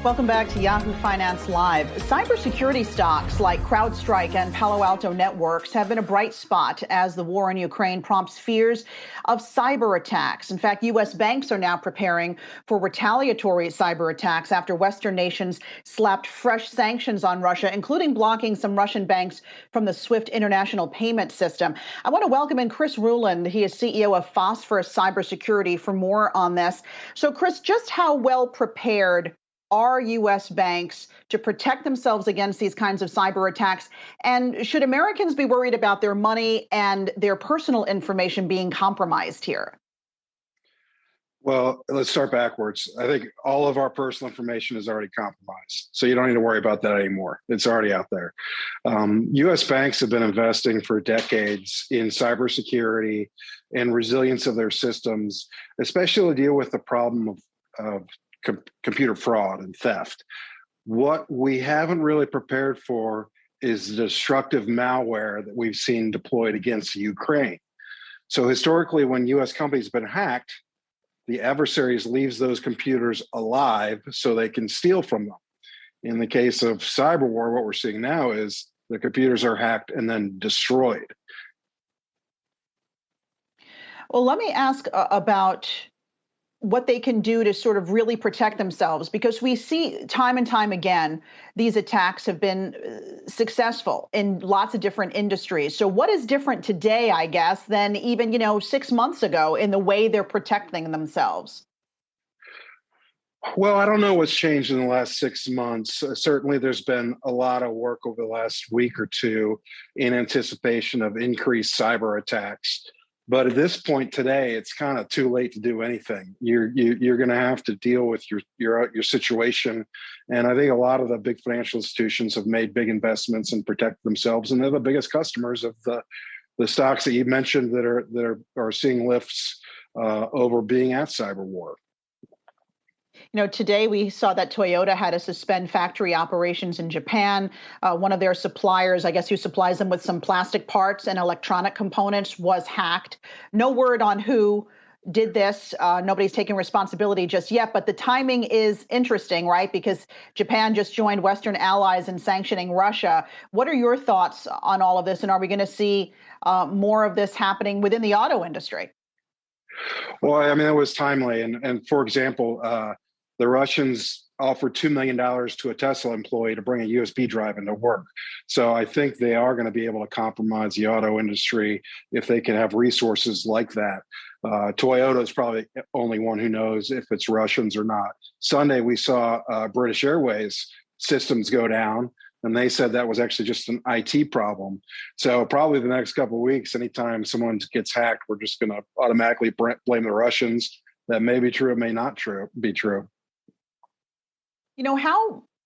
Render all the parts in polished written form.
Welcome back to Yahoo Finance Live. Cybersecurity stocks like CrowdStrike and Palo Alto Networks have been a bright spot as the war in Ukraine prompts fears of cyber attacks. In fact, U.S. banks are now preparing for retaliatory cyber attacks after Western nations slapped fresh sanctions on Russia, including blocking some Russian banks from the SWIFT international payment system. I want to welcome in Chris Rouland. He is CEO of Phosphorus Cybersecurity for more on this. So, Chris, just how well prepared are U.S. banks to protect themselves against these kinds of cyber attacks? And should Americans be worried about their money and their personal information being compromised here? Well, let's start backwards. I think all of our personal information is already compromised, so you don't need to worry about that anymore. It's already out there. U.S. banks have been investing for decades in cybersecurity and resilience of their systems, especially to deal with the problem of computer fraud and theft. What we haven't really prepared for is the destructive malware that we've seen deployed against Ukraine. So historically, when U.S. companies have been hacked, the adversaries leaves those computers alive so they can steal from them. In the case of cyber war, what we're seeing now is the computers are hacked and then destroyed. Well, let me ask about what they can do to sort of really protect themselves, because we see time and time again, these attacks have been successful in lots of different industries. So what is different today, I guess, than even, 6 months ago in the way they're protecting themselves? Well, I don't know what's changed in the last 6 months. Certainly, there's been a lot of work over the last week or two in anticipation of increased cyber attacks. But at this point today, it's kind of too late to do anything. You're going to have to deal with your situation, and I think a lot of the big financial institutions have made big investments and protect themselves, and they're the biggest customers of the stocks that you mentioned that are seeing lifts over being at cyber war. Today we saw that Toyota had to suspend factory operations in Japan. One of their suppliers, I guess, who supplies them with some plastic parts and electronic components, was hacked. No word on who did this. Nobody's taking responsibility just yet, but the timing is interesting, right? Because Japan just joined Western allies in sanctioning Russia. What are your thoughts on all of this? And are we going to see more of this happening within the auto industry? Well, I mean, it was timely. And for example, the Russians offered $2 million to a Tesla employee to bring a USB drive into work. So I think they are going to be able to compromise the auto industry if they can have resources like that. Toyota is probably the only one who knows if it's Russians or not. Sunday, we saw British Airways systems go down, and they said that was actually just an IT problem. So probably the next couple of weeks, anytime someone gets hacked, we're just going to automatically blame the Russians. That may be true, it may not be true.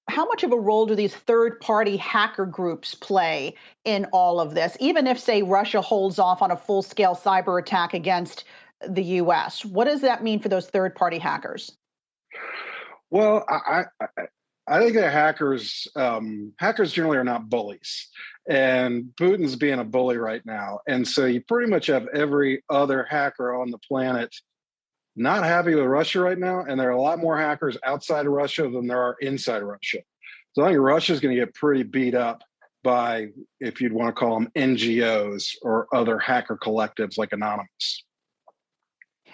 How much of a role do these third-party hacker groups play in all of this? Even if, say, Russia holds off on a full-scale cyber attack against the U.S., what does that mean for those third-party hackers? Well, I think that hackers generally are not bullies, and Putin's being a bully right now. And so you pretty much have every other hacker on the planet not happy with Russia right now, and there are a lot more hackers outside of Russia than there are inside of Russia. So I think Russia's going to get pretty beat up by, if you'd want to call them, NGOs or other hacker collectives like Anonymous.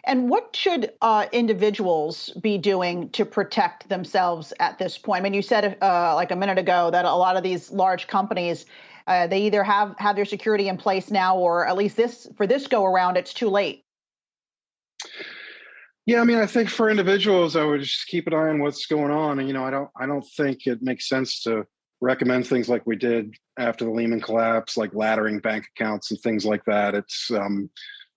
And what should individuals be doing to protect themselves at this point? I mean, you said like a minute ago that a lot of these large companies, they either have their security in place now, or at least for this go around, it's too late. Yeah, I mean, I think for individuals, I would just keep an eye on what's going on. And, I don't think it makes sense to recommend things like we did after the Lehman collapse, like laddering bank accounts and things like that. It's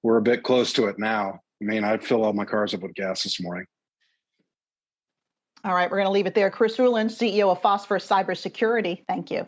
we're a bit close to it now. I mean, I'd fill all my cars up with gas this morning. All right, we're going to leave it there. Chris Rouland, CEO of Phosphorus Cybersecurity. Thank you.